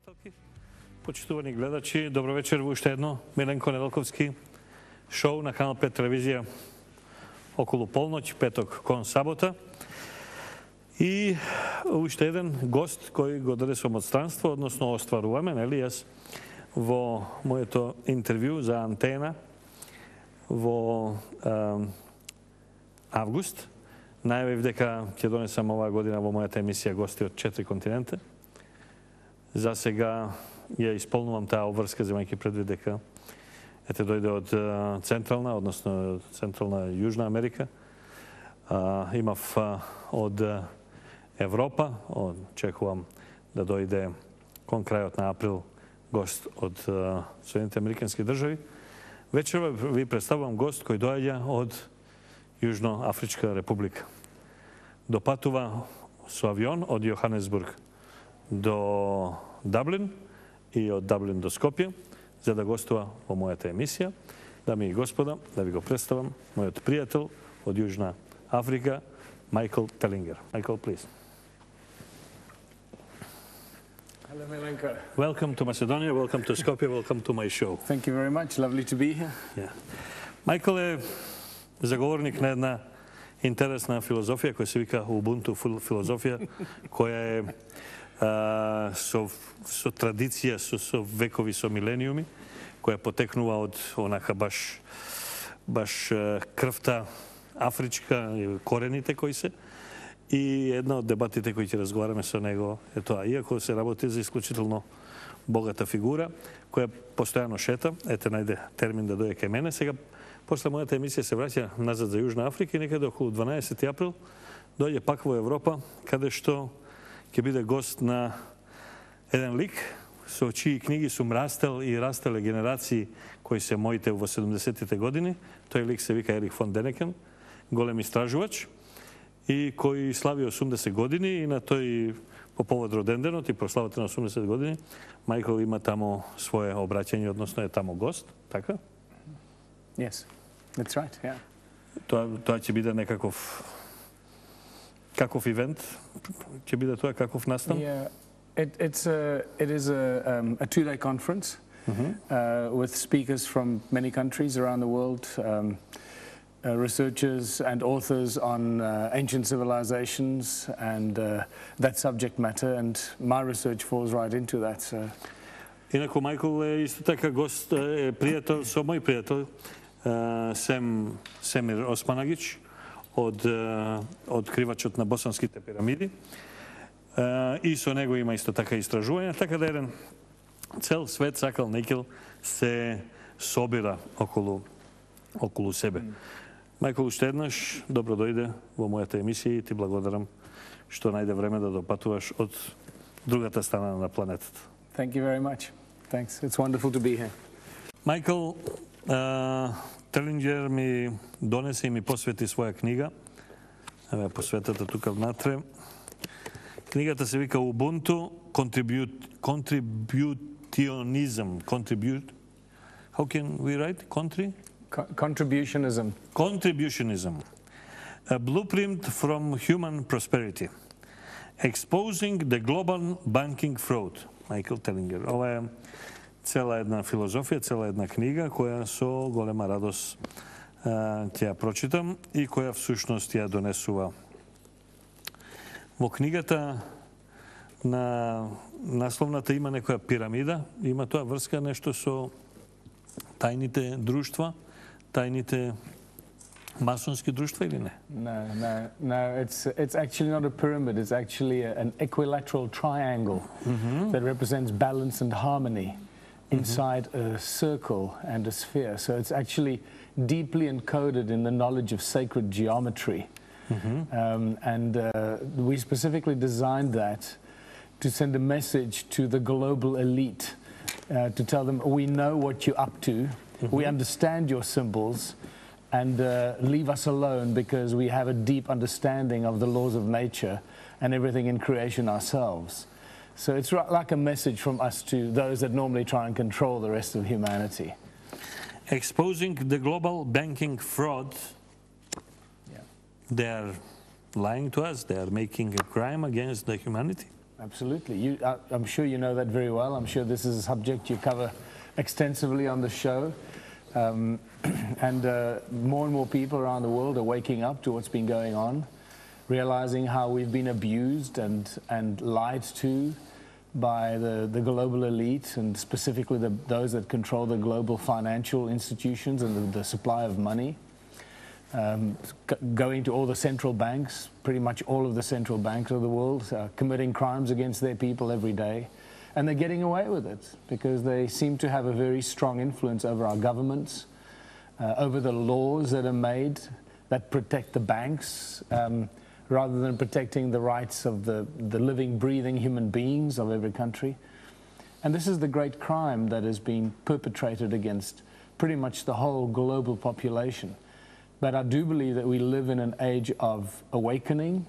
gledatelki, počituvani gledači, dobro večer u šte jedno, Milenko Nedelkovski, šou na kanal 5 televizija okolo polnoć, petog kon sabota. I šte jedan gost koji go dade som od stranstva, odnosno ostvarujeme, neli, jaz vo moje to intervju za Antena vo avgust. Najave vdeka ќе donesam ova godina vo мојата емисија гости од 4 континента. За сега ја исполнувам таа обврска, земајќи предвид дека ете дојде од централна, односно централна Јужна Америка. Имав од Европа, очекувам да дојде кон крајот на април гост од Соединените Американски држави. Вечерва ви представувам гост кој доаѓа од Јужноафричка република. Допатува со авион од Јоханесбург до Даблин и од Даблин до Скопје за да гостува во мојата емисија. Дами и господа, да ви го представам мојот пријател од Јужна Африка, Мајкл Телинџер. Мајкл, please. Hello, Milenko. Welcome to Macedonia, welcome to Skopje, welcome to my show. Thank you very much. Lovely to be here. Yeah. Мајкл е заговорник на една интересна филозофија која се вика Ubuntu filozofija, која е со традиција, со векови, со милениуми, која потекнува од онака баш крвта афричка, корените кои се. И една од дебатите кои ќе разговараме со него е тоа. Иако се работи за исклучително богата фигура, која постојано шета, ете најде термин да дојде кај мене. Сега, после мојата емисија се враќа назад за Јужна Африка и некаде околу 12 април дојде пак во Европа, каде што ќе биде гост на еден лик со чии книги сум растел и растеле генерации кои се моите во 70-тите години. Тој лик се вика Ерих фон Денекен, голем истражувач и кој слави 80 години и на тој по повод роденденот и прославата на 80 години Мајкл има тамо свое обраќање, односно е тамо гост, така? Yes, that's right, yeah. Тоа ќе биде некаков каков ивент? Ќе биде тоа каков настан? Yeah, it is a two-day conference with speakers from many countries around the world, researchers and authors on ancient civilizations and that subject matter, and my research falls right into that. So. Инаку Мајкл е исто така гост, пријател со мој пријател Семир Османагич од откривачот на босанските пирамиди. И со него има исто така истражувања, така да еден цел свет сакал некил се собира околу себе. Мајкл, уште еднаш добро дојде во мојата емисија и ти благодарам што најде време да допатуваш од другата страна на планетата. Thank you very much. Thanks. It's wonderful to be here. Мајкл, Телинџер ми донесе и ми посвети своја книга. Еве посветата тука внатре. Книгата се вика Ubuntu Contributionism. How can we write? Contributionism. Contributionism. A blueprint from human prosperity. Exposing the global banking fraud. Мајкл Телинџер. Ова е цела една филозофија, цела една книга која со голема радост ќе ја прочитам и која всушност ја донесува. Во книгата на насловната има некоја пирамида, има тоа врска нешто со тајните друштва, тајните масонски друштва или не? No. It's actually not a pyramid. It's actually an equilateral triangle that represents balance and harmony inside a circle and a sphere. So it's actually deeply encoded in the knowledge of sacred geometry. We specifically designed that to send a message to the global elite, to tell them we know what you're up to, we understand your symbols, and leave us alone because we have a deep understanding of the laws of nature and everything in creation ourselves. So it's like a message from us to those that normally try and control the rest of humanity. Exposing the global banking fraud. They are lying to us, they are making a crime against the humanity. Absolutely. I'm sure you know that very well. I'm sure this is a subject you cover extensively on the show. And more and more people around the world are waking up to what's been going on, realizing how we've been abused and lied to by the global elite, and specifically those that control the global financial institutions and the supply of money. Going to all the central banks, pretty much all of the central banks of the world, committing crimes against their people every day. And they're getting away with it because they seem to have a very strong influence over our governments, over the laws that are made that protect the banks, rather than protecting the rights of the living, breathing human beings of every country. And this is the great crime that is being perpetrated against pretty much the whole global population. But I do believe that we live in an age of awakening,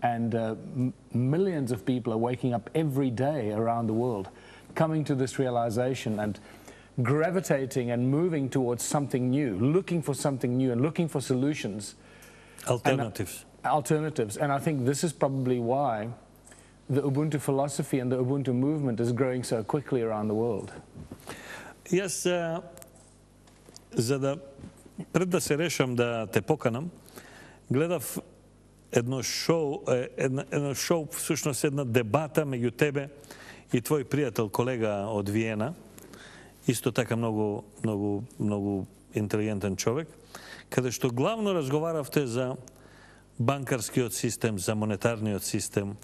and millions of people are waking up every day around the world, coming to this realization and gravitating and moving towards something new, looking for something new and looking for solutions. Alternatives. Alternatives. And I think this is probably why the Ubuntu philosophy and the Ubuntu movement is growing so quickly around the world. Yes, пред да се решам да те поканам, гледав едно шоу, всушност една дебата меѓу тебе и твој пријател, колега од Виена, исто така многу интелигентен човек, каде што главно разговаравте за банкарскиот систем, за монетарниот систем.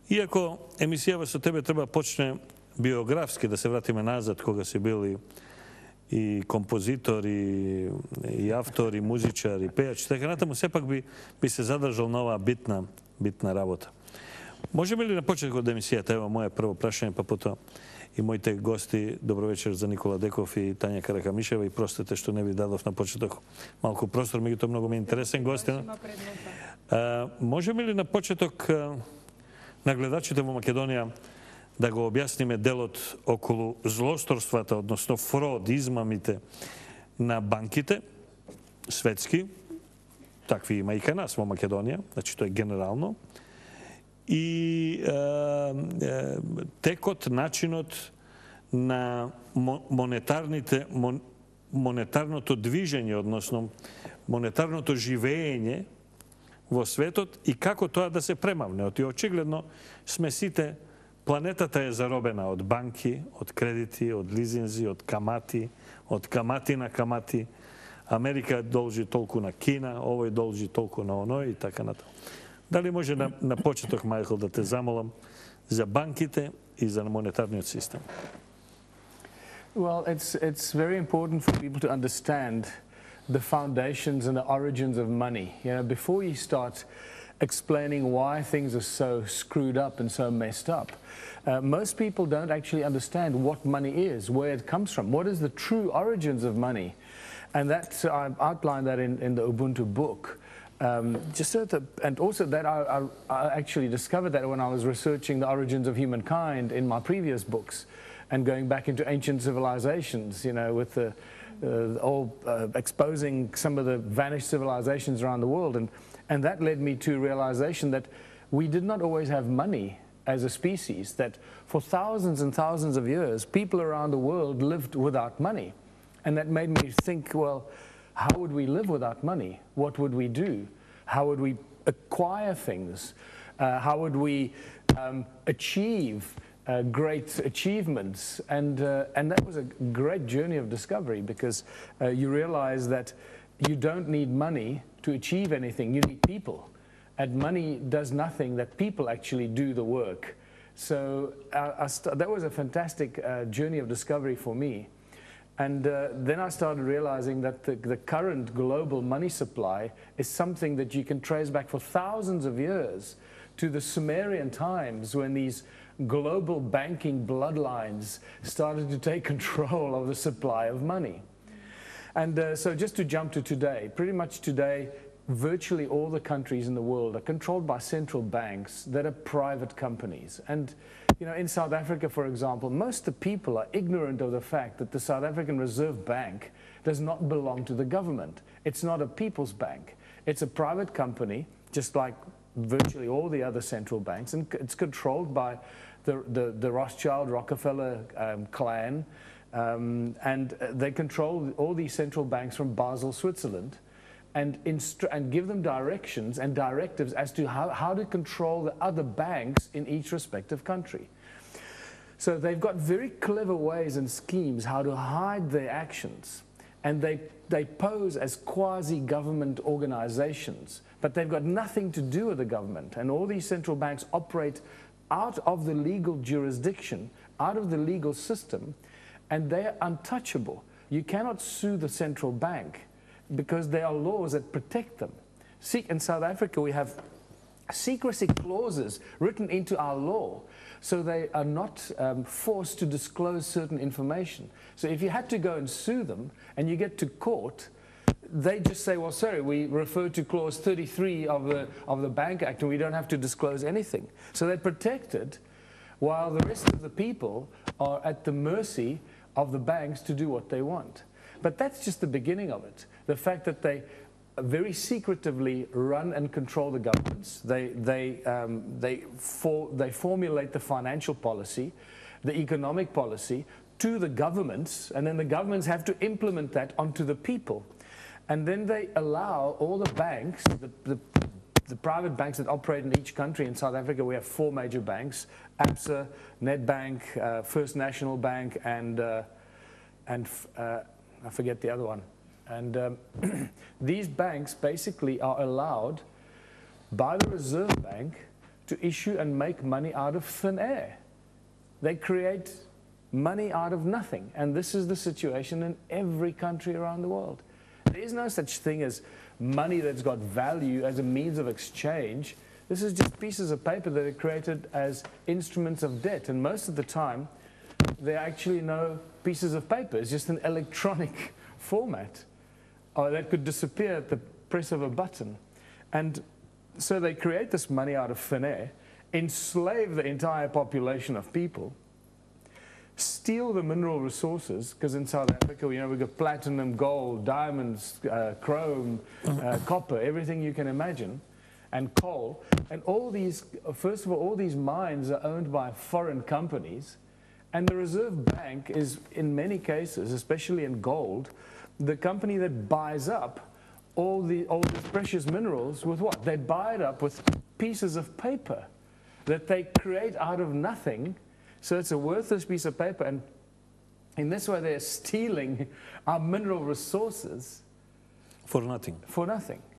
Иако емисијава со тебе треба почне биографски, да се вратиме назад, кога си бил и композитор, и автор, и музичар, и пејач, така натаму, сепак би се задржал на оваа битна работа. Можеме ли на почетокот од емисијата, ево моје прво прашање, па потоа и моите гости, добро вечер за Никола Деков и Тања Каракамишева, и простете што не ви дадов на почеток малку простор, меѓутоа многу ми е интересен гостин. Можеме ли на почеток на гледачите во Македонија да го објасниме делот околу злосторствата, односно фрод, измамите на банките, светски, такви има и кај нас во Македонија, значи тоа е генерално, и текот, начинот на монетарното движење, односно монетарното живење во светот и како тоа да се премавне. И очигледно сме сите, планетата е заробена од банки, од кредити, од лизинзи, од камати на камати. Америка должи толку на Кина, овој должи толку на оној и така натаму. Дали може на почеток, Мајкл, да те замолам за банките и за монетарниот систем? Well, it's very important for people to understand the foundations and the origins of money. You know, before you start explaining why things are so screwed up and so messed up, most people don't actually understand what money is, where it comes from, what is the true origins of money. And that's, I've outlined that in the Ubuntu book. And also that I actually discovered that when I was researching the origins of humankind in my previous books and going back into ancient civilizations, you know, with exposing some of the vanished civilizations around the world. And that led me to realization that we did not always have money as a species, that for thousands and thousands of years, people around the world lived without money. And that made me think, well, how would we live without money? What would we do? How would we acquire things? How would we achieve great achievements? And that was a great journey of discovery, because you realize that you don't need money to achieve anything. You need people. And money does nothing, that people actually do the work. So that was a fantastic journey of discovery for me. And then I started realizing that the current global money supply is something that you can trace back for thousands of years to the Sumerian times, when these global banking bloodlines started to take control of the supply of money. And so just to jump to today, pretty much today, virtually all the countries in the world are controlled by central banks that are private companies. And you know, in South Africa, for example, most of the people are ignorant of the fact that the South African Reserve Bank does not belong to the government. It's not a people's bank. It's a private company, just like virtually all the other central banks, and it's controlled by the Rothschild, Rockefeller clan, and they control all these central banks from Basel, Switzerland, and give them directions and directives as to how to control the other banks in each respective country. So they've got very clever ways and schemes how to hide their actions, and they pose as quasi-government organizations, but they've got nothing to do with the government, and all these central banks operate out of the legal jurisdiction, out of the legal system, and they're untouchable. You cannot sue the central bank because there are laws that protect them. See, in South Africa, we have secrecy clauses written into our law, so they are not forced to disclose certain information. So if you had to go and sue them and you get to court, they just say, well, sorry, we refer to clause 33 of the Bank Act and we don't have to disclose anything. So they're protected while the rest of the people are at the mercy of the banks to do what they want. But that's just the beginning of it. The fact that they very secretively run and control the governments. They formulate the financial policy, the economic policy to the governments, and then the governments have to implement that onto the people. And then they allow all the banks, the private banks that operate in each country. In South Africa, we have 4 major banks: ABSA, Nedbank, First National Bank, and I forget the other one. And these banks basically are allowed by the Reserve Bank to issue and make money out of thin air. They create money out of nothing. And this is the situation in every country around the world. There is no such thing as money that's got value as a means of exchange. This is just pieces of paper that are created as instruments of debt. And most of the time, there are actually no pieces of paper. It's just an electronic format that could disappear at the press of a button. And so they create this money out of thin air, enslave the entire population of people, steal the mineral resources, because in South Africa, you know, we've got platinum, gold, diamonds, chrome, copper, everything you can imagine, and coal. And all these, first of all these mines are owned by foreign companies, and the Reserve Bank is, in many cases, especially in gold, the company that buys up all these precious minerals with what? They buy it up with pieces of paper that they create out of nothing. So it's a worthless piece of paper, and in this way they're stealing our mineral resources for nothing. For nothing.